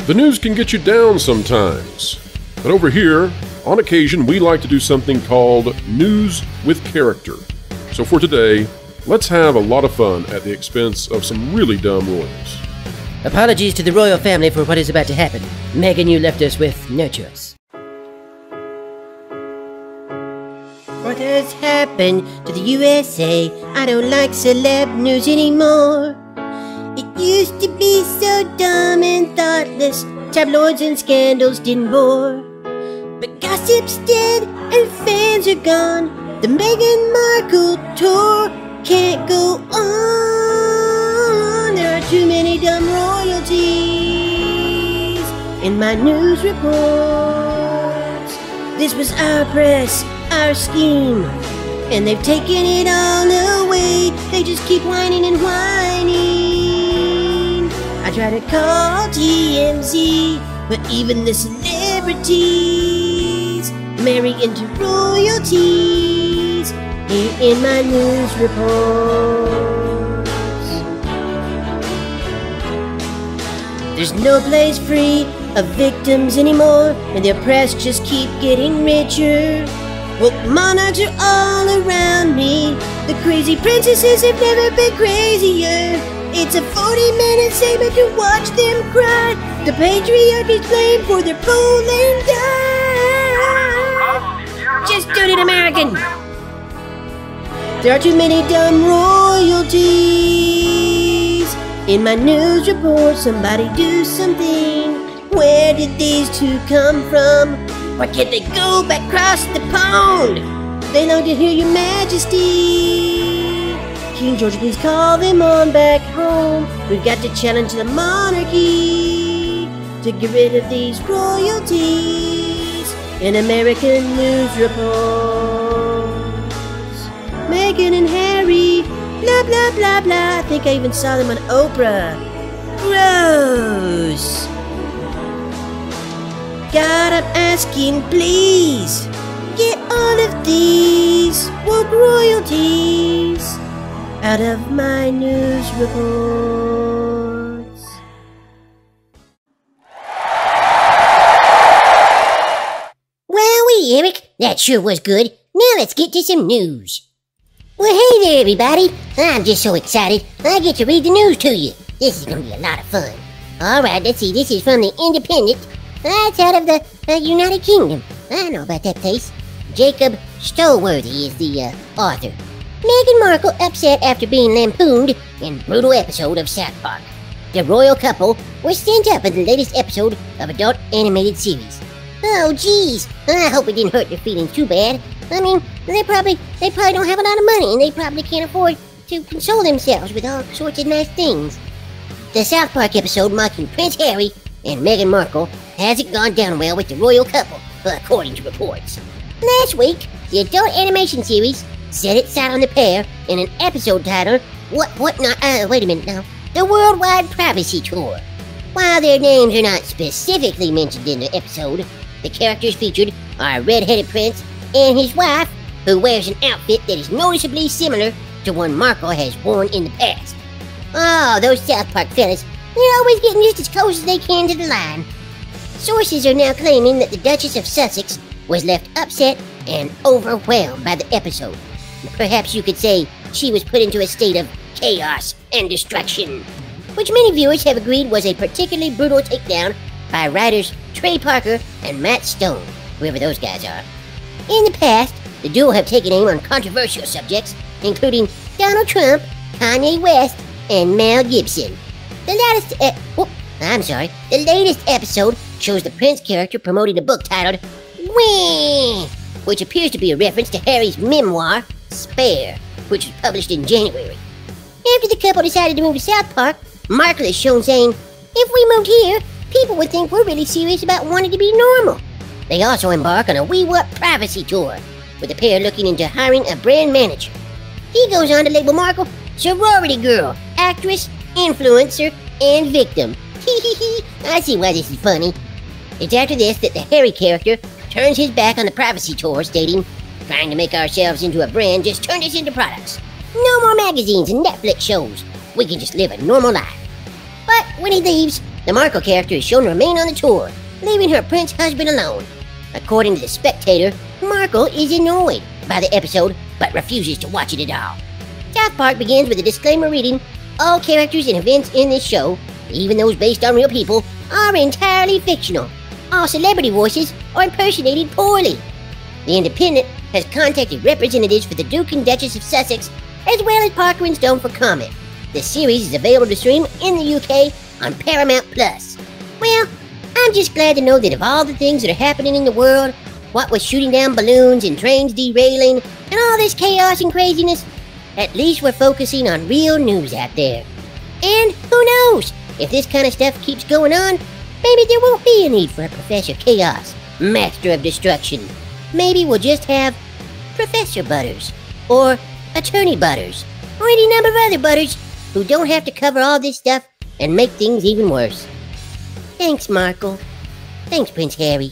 The news can get you down sometimes, but over here, on occasion, we like to do something called News with Character. So for today, let's have a lot of fun at the expense of some really dumb royals. Apologies to the royal family for what is about to happen. Meghan, you left us with no choice. What has happened to the USA? I don't like celeb news anymore. It used to be so dumb and thoughtless. Tabloids and scandals didn't bore. But gossip's dead and fans are gone. The Meghan Markle tour can't go on. There are too many dumb royalties in my news reports. This was our press, our scheme, and they've taken it all away. They just keep whining and whining. I try to call TMZ, but even the celebrities marry into royalties here in my news reports. There's no place free of victims anymore, and their press just keep getting richer. Well, monarchs are all around me. The crazy princesses have never been crazier. It's a 40-minute segment to watch them cry. The patriarchy's blamed for their fool and die. Just do it, American. There are too many dumb royalties in my news report. Somebody do something. Where did these two come from? Why can't they go back across the pond? They long to hear your majesty. King George, please call them on back home. We've got to challenge the monarchy to get rid of these royalties in American news reports. Meghan and Harry, blah, blah, blah, blah. I think I even saw them on Oprah. Gross. God, I'm asking, please, get all of these woke royalties out of my news reports. Wowee, Eric, that sure was good. Now let's get to some news. Well, hey there, everybody. I'm just so excited I get to read the news to you. This is going to be a lot of fun. All right, let's see. This is from the Independent. That's out of the United Kingdom. I know about that place. Jacob Stolworthy is the author. Meghan Markle upset after being lampooned in brutal episode of South Park. The royal couple was sent up in the latest episode of adult animated series. Oh, geez. I hope it didn't hurt their feelings too bad. I mean, they probably don't have a lot of money, and they probably can't afford to console themselves with all sorts of nice things. The South Park episode mocking Prince Harry and Meghan Markle hasn't gone down well with the royal couple, according to reports. Last week, the adult animation series set its sight on the pair in an episode titled, The Worldwide Privacy Tour. While their names are not specifically mentioned in the episode, the characters featured are a red-headed prince and his wife, who wears an outfit that is noticeably similar to one Markle has worn in the past. Oh, those South Park fellas, they're always getting just as close as they can to the line. Sources are now claiming that the Duchess of Sussex was left upset and overwhelmed by the episode. Perhaps you could say she was put into a state of chaos and destruction, which many viewers have agreed was a particularly brutal takedown by writers Trey Parker and Matt Stone, whoever those guys are. In the past, the duo have taken aim on controversial subjects, including Donald Trump, Kanye West, and Mel Gibson. The latest episode shows the Prince character promoting a book titled Whee!, which appears to be a reference to Harry's memoir, Spare, which was published in January. After the couple decided to move to South Park, Markle is shown saying, "If we moved here, people would think we're really serious about wanting to be normal." They also embark on a We Want Privacy tour, with the pair looking into hiring a brand manager. He goes on to label Markle sorority girl, actress, influencer, and victim. I see why this is funny. It's after this that the Harry character turns his back on the privacy tour, stating, "Trying to make ourselves into a brand just turned us into products. No more magazines and Netflix shows. We can just live a normal life." But when he leaves, The Markle character is shown to remain on the tour, leaving her prince husband alone. According to The Spectator, Markle is annoyed by the episode, but refuses to watch it at all. South Park begins with a disclaimer reading, "All characters and events in this show, even those based on real people, are entirely fictional. All celebrity voices are impersonated poorly." The Independent has contacted representatives for the Duke and Duchess of Sussex, as well as Parker and Stone for comment. The series is available to stream in the UK on Paramount+. Well, I'm just glad to know that of all the things that are happening in the world, what with shooting down balloons and trains derailing, and all this chaos and craziness, at least we're focusing on real news out there. And who knows, if this kind of stuff keeps going on, maybe there won't be a need for a Professor Chaos, Master of Destruction. Maybe we'll just have Professor Butters, or Attorney Butters, or any number of other Butters who don't have to cover all this stuff and make things even worse. Thanks, Markle. Thanks, Prince Harry.